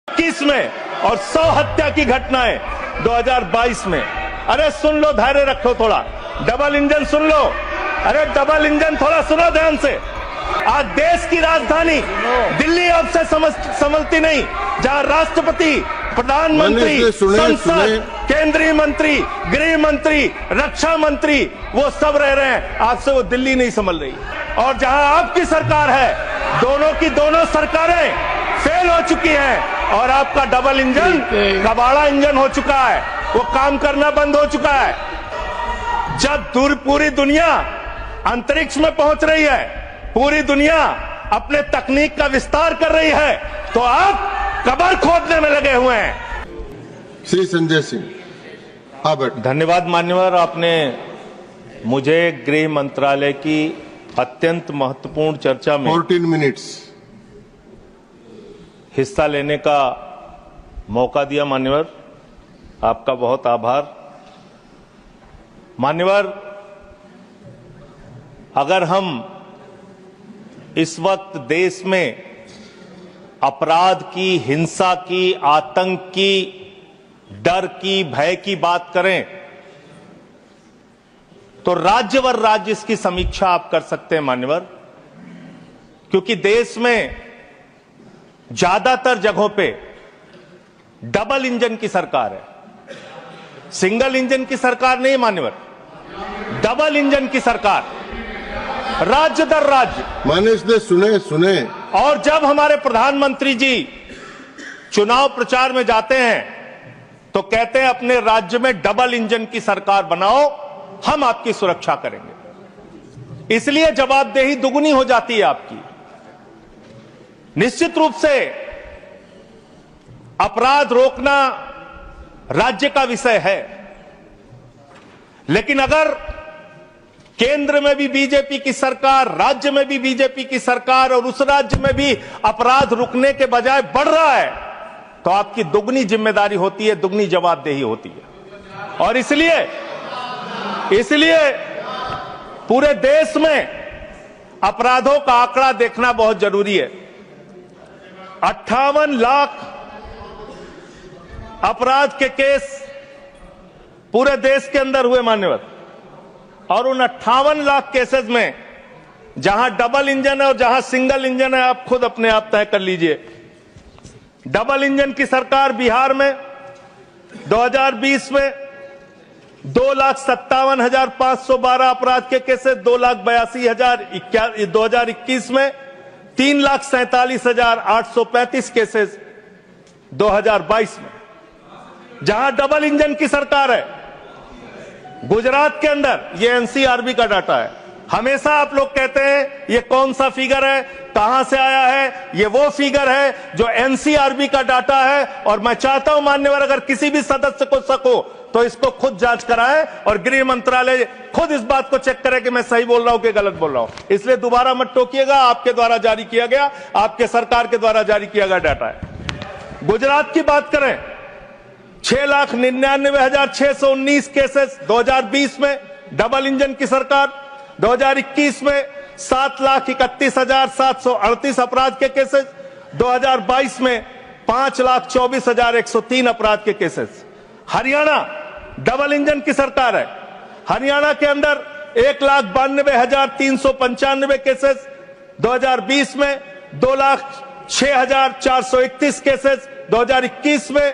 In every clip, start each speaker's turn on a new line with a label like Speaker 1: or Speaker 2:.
Speaker 1: 21 में और 100 हत्या की घटनाएं 2022 में। अरे सुन लो, धैर्य रखो थोड़ा, डबल इंजन सुन लो, अरे डबल इंजन थोड़ा सुनो ध्यान से। आज देश की राजधानी दिल्ली अब से संभलती नहीं, जहां राष्ट्रपति, प्रधानमंत्री, संसद, केंद्रीय मंत्री, गृह मंत्री, रक्षा मंत्री वो सब रह रहे हैं, आपसे वो दिल्ली नहीं संभल रही। और जहां आपकी सरकार है, दोनों की दोनों सरकारें फेल हो चुकी हैं और आपका डबल इंजन कबाड़ा इंजन हो चुका है, वो काम करना बंद हो चुका है। जब पूरी दुनिया अंतरिक्ष में पहुंच रही है, पूरी दुनिया अपने तकनीक का विस्तार कर रही है, तो आप कब्र खोदने में लगे हुए हैं।
Speaker 2: श्री संजय सिंह,
Speaker 1: धन्यवाद मान्यवर, आपने मुझे गृह मंत्रालय की अत्यंत महत्वपूर्ण चर्चा में
Speaker 2: 14 मिनट्स
Speaker 1: हिस्सा लेने का मौका दिया। मान्यवर, आपका बहुत आभार। मान्यवर, अगर हम इस वक्त देश में अपराध की, हिंसा की, आतंक की, डर की, भय की बात करें तो राज्यवर राज्य इसकी समीक्षा आप कर सकते हैं मान्यवर, क्योंकि देश में ज्यादातर जगहों पे डबल इंजन की सरकार है, सिंगल इंजन की सरकार नहीं मान्यवर, डबल इंजन की सरकार, राज्य दर राज्य।
Speaker 2: मानिश दे सुने।
Speaker 1: और जब हमारे प्रधानमंत्री जी चुनाव प्रचार में जाते हैं तो कहते हैं अपने राज्य में डबल इंजन की सरकार बनाओ, हम आपकी सुरक्षा करेंगे। इसलिए जवाबदेही दुगुनी हो जाती है आपकी। निश्चित रूप से अपराध रोकना राज्य का विषय है, लेकिन अगर केंद्र में भी बीजेपी की सरकार, राज्य में भी बीजेपी की सरकार और उस राज्य में भी अपराध रुकने के बजाय बढ़ रहा है, तो आपकी दुगनी जिम्मेदारी होती है, दुगनी जवाबदेही होती है। और इसलिए पूरे देश में अपराधों का आंकड़ा देखना बहुत जरूरी है। 58 लाख अपराध के केस पूरे देश के अंदर हुए मान्यवर, और उन 58 लाख केसेस में जहां डबल इंजन है और जहां सिंगल इंजन है, आप खुद अपने आप तय कर लीजिए। डबल इंजन की सरकार बिहार में 2020 में 2,57,512 अपराध के केसेस, 2,82,000। 2021 में 3,47,835 केसेस 2022 में। जहां डबल इंजन की सरकार है, गुजरात के अंदर, ये एनसीआरबी का डाटा है। हमेशा आप लोग कहते हैं ये कौन सा फिगर है, कहां से आया है, ये वो फिगर है जो एनसीआरबी का डाटा है। और मैं चाहता हूं मान्यवर, अगर किसी भी सदस्य को शक हो तो इसको खुद जांच कराएं और गृह मंत्रालय खुद इस बात को चेक करे कि मैं सही बोल रहा हूं कि गलत बोल रहा हूं। इसलिए दोबारा मत टोकिएगा, आपके द्वारा जारी किया गया, आपके सरकार के द्वारा जारी किया गया डाटा है। गुजरात की बात करें, 6,99,619 केसेस 2020 में डबल इंजन की सरकार। 2021 में 7,31,738 अपराध के केसेस। 2022 में 5,24,103 अपराध के केसेस। हरियाणा डबल इंजन की सरकार है, हरियाणा के अंदर 1,92,395 केसेस। 2020 में 2,06,431 केसेस। 2021 में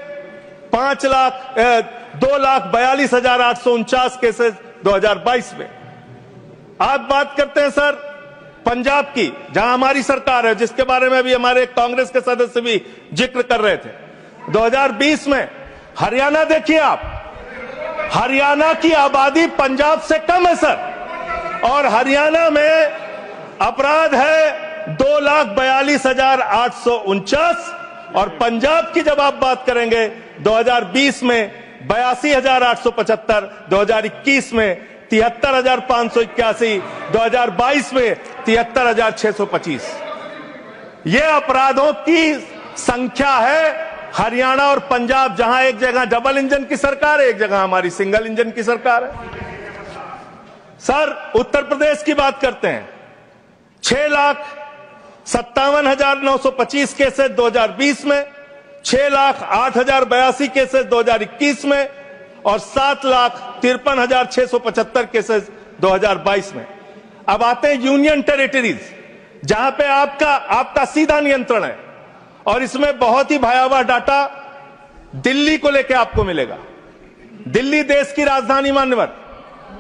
Speaker 1: 2,42,849 केसेस 2022 में। आप बात करते हैं सर पंजाब की, जहां हमारी सरकार है, जिसके बारे में भी हमारे कांग्रेस के सदस्य भी जिक्र कर रहे थे। 2020 में हरियाणा देखिए आप, हरियाणा की आबादी पंजाब से कम है सर, और हरियाणा में अपराध है 2,42,849। और पंजाब की जब आप बात करेंगे 2020 में 82,875, 2021 में 73,581, 2022 में 73,625। ये अपराधों की संख्या है हरियाणा और पंजाब, जहां एक जगह डबल इंजन की सरकार है, एक जगह हमारी सिंगल इंजन की सरकार है। सर उत्तर प्रदेश की बात करते हैं, 6,57,925 केसेस 2020 में, 6,08,082 केसेस 2021 में और 7,53,675 केसेस 2022 में। अब आते हैं यूनियन टेरिटरीज, जहां पे आपका सीधा नियंत्रण है, और इसमें बहुत ही भयावह डाटा दिल्ली को लेकर आपको मिलेगा। दिल्ली देश की राजधानी मान्यवर,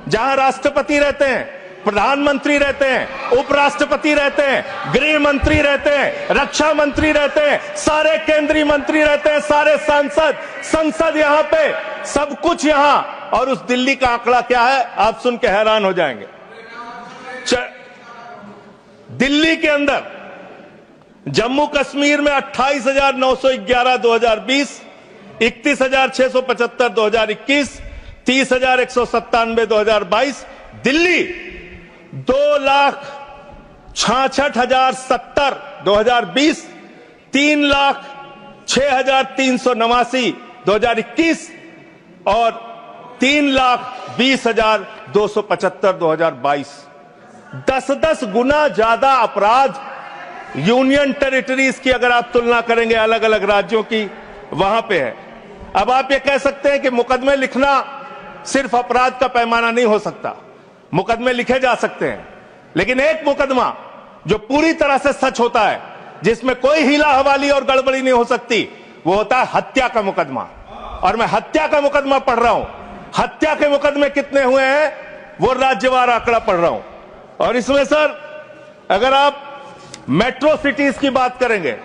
Speaker 1: जहां राष्ट्रपति रहते हैं, प्रधानमंत्री रहते हैं, उपराष्ट्रपति रहते हैं, गृह मंत्री रहते हैं, रक्षा मंत्री रहते हैं, सारे केंद्रीय मंत्री रहते हैं, सारे सांसद, संसद यहां पे, सब कुछ यहां। और उस दिल्ली का आंकड़ा क्या है, आप सुन के हैरान हो जाएंगे। दिल्ली के अंदर जम्मू कश्मीर में 28,911 2020, 31,675 2021, 30,197 2022। दिल्ली 2,66,070 2020, 3,06,389 2021 और 3,20,275 2022। 10-10 गुना ज्यादा अपराध यूनियन टेरिटरीज की अगर आप तुलना करेंगे अलग अलग राज्यों की, वहां पे है। अब आप ये कह सकते हैं कि मुकदमे लिखना सिर्फ अपराध का पैमाना नहीं हो सकता, मुकदमे लिखे जा सकते हैं, लेकिन एक मुकदमा जो पूरी तरह से सच होता है, जिसमें कोई हीला हवाली और गड़बड़ी नहीं हो सकती, वो होता है हत्या का मुकदमा। और मैं हत्या का मुकदमा पढ़ रहा हूं। हत्या के मुकदमे कितने हुए हैं वो राज्यवार आंकड़ा पढ़ रहा हूं। और इसमें सर अगर आप मेट्रो सिटीज की बात करेंगे,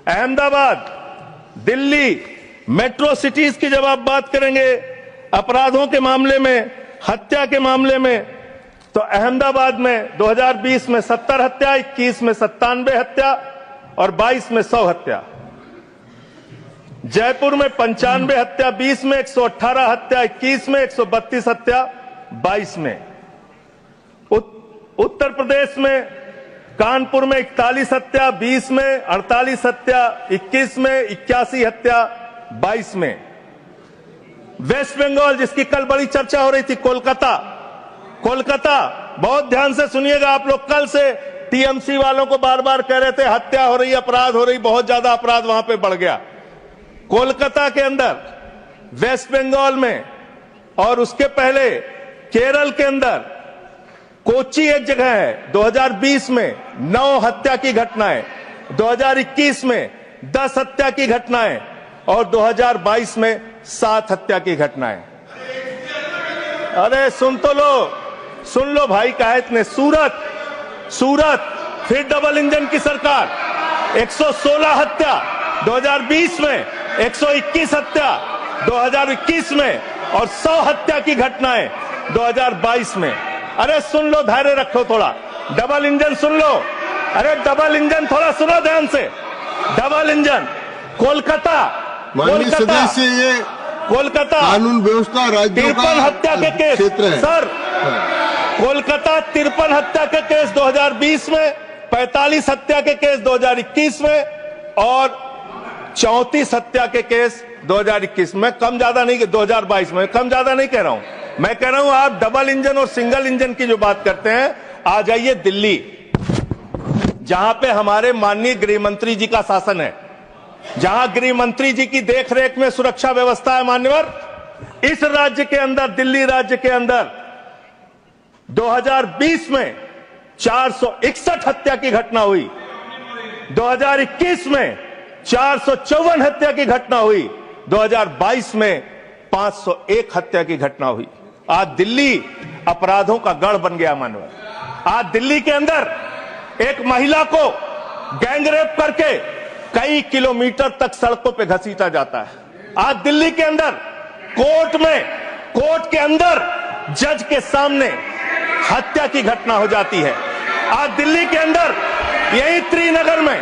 Speaker 1: अहमदाबाद, दिल्ली, मेट्रो सिटीज की जब आप बात करेंगे अपराधों के मामले में, हत्या के मामले में, तो अहमदाबाद में 2020 में 70 हत्या, 21 में 97 हत्या और 22 में 100 हत्या। जयपुर में 95 हत्या, 20 में 118 हत्या, 21 में 132 हत्या, 22 में। उत्तर प्रदेश में कानपुर में 41 हत्या, 20 में 48 हत्या, 21 में 81 हत्या, 22 में। वेस्ट बंगाल, जिसकी कल बड़ी चर्चा हो रही थी, कोलकाता, बहुत ध्यान से सुनिएगा आप लोग। कल से टीएमसी वालों को बार बार कह रहे थे हत्या हो रही, अपराध हो रही, बहुत ज्यादा अपराध वहां पे बढ़ गया। कोलकाता के अंदर, वेस्ट बंगाल में, और उसके पहले केरल के अंदर, कोच्चि एक जगह है, 2020 में 9 हत्या की घटनाएं, 2021 में 10 हत्या की घटनाएं और 2022 में 7 हत्या की घटनाएं। अरे सुन लो भाई, कहा इतने। सूरत फिर डबल इंजन की सरकार, 116 हत्या 2020 में, 121 हत्या 2021 में और 100 हत्या की घटनाएं 2022 में। अरे सुन लो, धैर्य रखो थोड़ा। डबल इंजन सुन लो, अरे डबल इंजन थोड़ा सुनो ध्यान से। डबल इंजन, कोलकाता,
Speaker 2: कानून व्यवस्था राज्यों का
Speaker 1: 53 हत्या के केस सर, कोलकाता 53 हत्या के केस 2020 में, 45 हत्या के केस 2021 में और 34 हत्या के केस 2021 में। कम ज्यादा नहीं, 2022 में कम ज्यादा नहीं कह रहा हूं, मैं कह रहा हूं आप डबल इंजन और सिंगल इंजन की जो बात करते हैं, आ जाइए दिल्ली, जहां पे हमारे माननीय गृह मंत्री जी का शासन है, जहां गृह मंत्री जी की देखरेख में सुरक्षा व्यवस्था है मान्यवर। इस राज्य के अंदर, दिल्ली राज्य के अंदर 2020 में 461 हत्या की घटना हुई, 2021 में 454 हत्या की घटना हुई, 2022 में 501 हत्या की घटना हुई। आज दिल्ली अपराधों का गढ़ बन गया मान्यवर। आज दिल्ली के अंदर एक महिला को गैंगरेप करके कई किलोमीटर तक सड़कों पे घसीटा जाता है। आज दिल्ली के अंदर कोर्ट के अंदर जज के सामने हत्या की घटना हो जाती है। आज दिल्ली के अंदर यही त्रिनगर में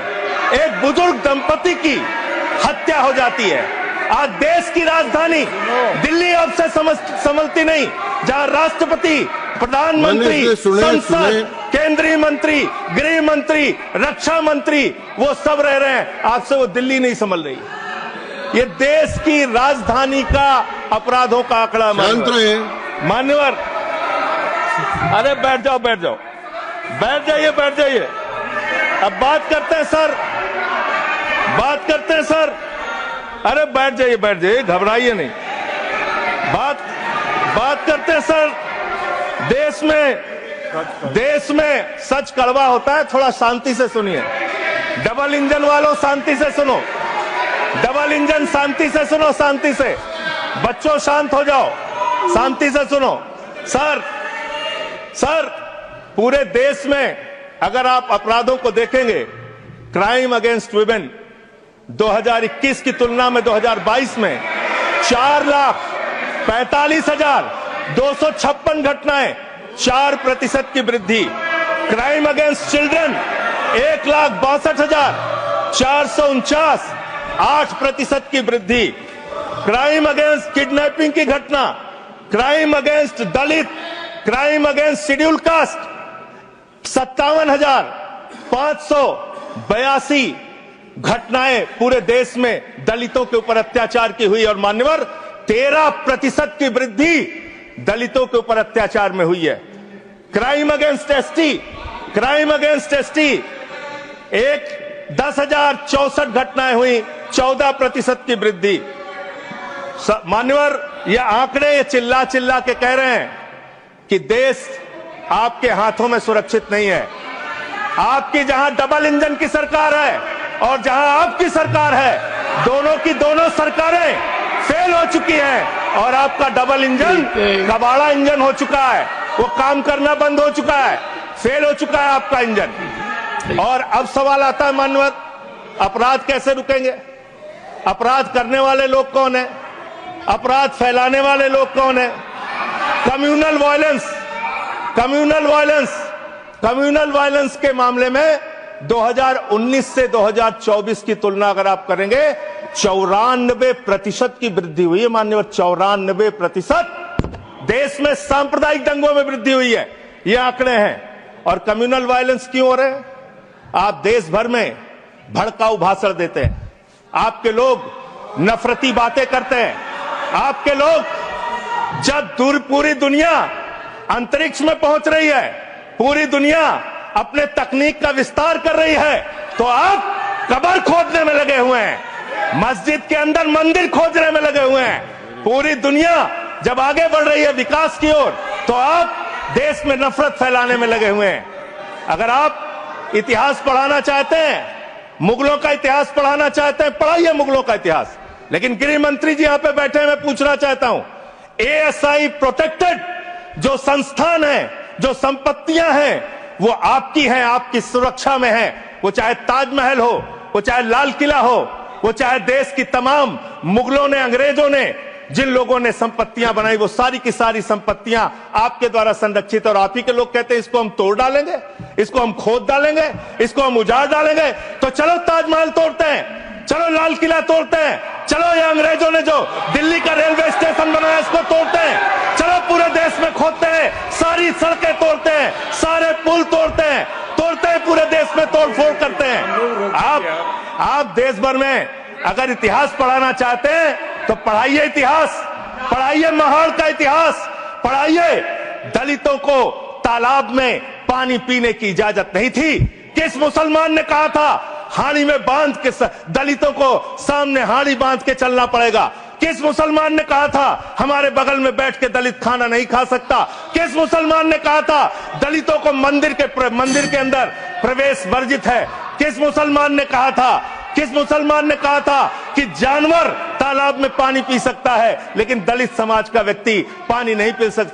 Speaker 1: एक बुजुर्ग दंपति की हत्या हो जाती है। आज देश की राजधानी दिल्ली अब से समझती नहीं, जहां राष्ट्रपति, प्रधानमंत्री, संसद, केंद्रीय मंत्री, गृह मंत्री, रक्षा मंत्री, वो सब रह रहे हैं, आपसे वो दिल्ली नहीं संभल रही। ये देश की राजधानी का अपराधों का आंकड़ा मान्यवर। अरे बैठ जाइए। अब बात करते हैं सर, हैं सर। अरे बैठ जाइए, घबराइए नहीं। बात करते हैं सर। देश में सच कड़वा होता है, थोड़ा शांति से सुनिए। डबल इंजन वालों शांति से सुनो, डबल इंजन शांति से सुनो, शांति से। बच्चों शांत हो जाओ, शांति से सुनो। सर पूरे देश में अगर आप अपराधों को देखेंगे, क्राइम अगेंस्ट वुमेन 2021 की तुलना में 2022 में 4,45,256 घटनाएं, 4% की वृद्धि। क्राइम अगेंस्ट चिल्ड्रन 1,62,449, 8% की वृद्धि। क्राइम अगेंस्ट किडनैपिंग की घटना, क्राइम अगेंस्ट दलित, क्राइम अगेंस्ट शेड्यूल कास्ट 57,582 घटनाएं पूरे देश में दलितों के ऊपर अत्याचार की हुई। और मान्यवर 13% की वृद्धि दलितों के ऊपर अत्याचार में हुई है। Crime against ST, crime against ST 10,064 घटनाएं हुई, 14% की वृद्धि। मान्यवर ये आंकड़े ये चिल्ला के कह रहे हैं कि देश आपके हाथों में सुरक्षित नहीं है। आपकी जहां डबल इंजन की सरकार है और जहां आपकी सरकार है, दोनों की दोनों सरकारें फेल हो चुकी हैं और आपका डबल इंजन कबाड़ा इंजन हो चुका है। वो काम करना बंद हो चुका है, फेल हो चुका है आपका इंजन। और अब सवाल आता है मानवर, अपराध कैसे रुकेंगे? अपराध करने वाले लोग कौन है? अपराध फैलाने वाले लोग कौन है? कम्युनल वायलेंस के मामले में 2019 से 2024 की तुलना अगर आप करेंगे 94% की वृद्धि हुई है माननीय। 94% देश में सांप्रदायिक दंगों में वृद्धि हुई है, ये आंकड़े हैं। और कम्युनल वायलेंस क्यों हो रहे हैं? आप देश भर में भड़काऊ भाषण देते हैं, आपके लोग नफरती बातें करते हैं, आपके लोग जब पूरी दुनिया अंतरिक्ष में पहुंच रही है, पूरी दुनिया अपने तकनीक का विस्तार कर रही है, तो आप कब्र खोदने में लगे हुए हैं, मस्जिद के अंदर मंदिर खोदने में लगे हुए हैं। पूरी दुनिया जब आगे बढ़ रही है विकास की ओर, तो आप देश में नफरत फैलाने में लगे हुए हैं। अगर आप इतिहास पढ़ाना चाहते हैं, मुगलों का इतिहास पढ़ाना चाहते हैं, पढ़ाइए मुगलों का इतिहास। लेकिन गृह मंत्री जी यहां पे बैठे हैं, मैं पूछना चाहता हूं, एएसआई प्रोटेक्टेड जो संस्थान है, जो संपत्तियां हैं, वो आपकी हैं, आपकी सुरक्षा में है। वो चाहे ताजमहल हो, वो चाहे लाल किला हो, वो चाहे देश की तमाम मुगलों ने, अंग्रेजों ने जिन लोगों ने संपत्तियां बनाई, वो सारी की सारी संपत्तियां आपके द्वारा संरक्षित। और आप ही के लोग कहते हैं इसको हम तोड़ डालेंगे, इसको हम खोद डालेंगे, इसको हम उजाड़ डालेंगे। तो चलो ताजमहल तोड़ते हैं, चलो लाल किला तोड़ते हैं, चलो ये अंग्रेजों ने जो दिल्ली का रेलवे स्टेशन बनाया इसको तोड़ते हैं, चलो पूरे देश में खोदते हैं, सारी सड़कें तोड़ते हैं, सारे पुल तोड़ते हैं, पूरे देश में तोड़फोड़ करते हैं। आप देश भर में अगर इतिहास पढ़ाना चाहते हैं तो पढ़ाइए इतिहास, पढ़ाइए महाड़ का इतिहास, पढ़ाइए। दलितों को तालाब में पानी पीने की इजाजत नहीं थी। किस मुसलमान ने कहा था हाड़ी में बांध के दलितों को सामने हाड़ी बांध के चलना पड़ेगा? किस मुसलमान ने कहा था हमारे बगल में बैठ के दलित खाना नहीं खा सकता? किस मुसलमान ने कहा था दलितों को मंदिर के अंदर प्रवेश वर्जित है? किस मुसलमान ने कहा था कि जानवर तालाब में पानी पी सकता है, लेकिन दलित समाज का व्यक्ति पानी नहीं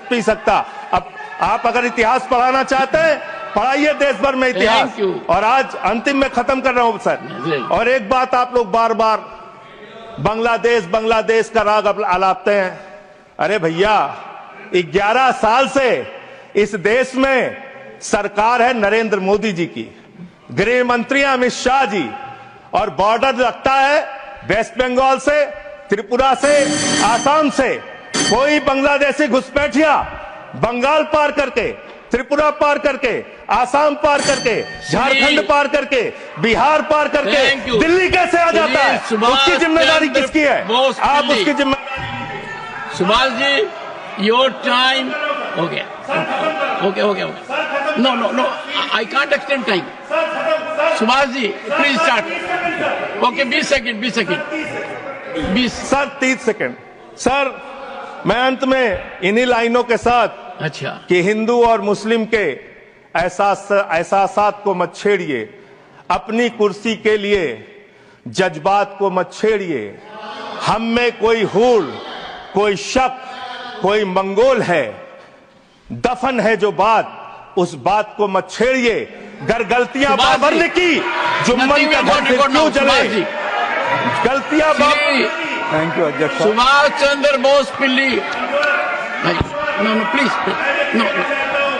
Speaker 1: पी सकता? अब आप अगर इतिहास पढ़ाना चाहते हैं, पढ़ाइए देश भर में इतिहास। और आज अंतिम में खत्म कर रहा हूं सर, और एक बात आप लोग बार बार बांग्लादेश का राग आलापते हैं। अरे भैया, 11 साल से इस देश में सरकार है नरेंद्र मोदी जी की, गृह मंत्री अमित शाह जी, और बॉर्डर लगता है वेस्ट बंगाल से, त्रिपुरा से, आसाम से। कोई बांग्लादेशी घुसपैठिया बंगाल पार करके, त्रिपुरा पार करके, आसाम पार करके, झारखंड पार करके, बिहार पार करके दिल्ली कैसे आ जाता है? उसकी जिम्मेदारी किसकी है? आप उसकी जिम्मेदारी।
Speaker 3: सुभाष जी, योर टाइम हो गया। Okay. No I can't extend time. Subhash ji, please start. Okay, 20 second 20
Speaker 1: sir 30 second. Sir मैं अंत में इन्हीं लाइनों के साथ
Speaker 3: अच्छा
Speaker 1: कि हिंदू और मुस्लिम के एहसासात को मत छेड़िए, अपनी कुर्सी के लिए जज्बात को मत छेड़िए। हम में कोई हूर, कोई शक, कोई मंगोल है, दफन है जो बात, उस बात को मत छेड़िए। गर गलतियां बाबर ने की, जुम्मन का घर फिर क्यों जले? गलतियां थैंक यू अध्यक्ष।
Speaker 3: सुभाष चंद्र बोस पिल्ली। No please no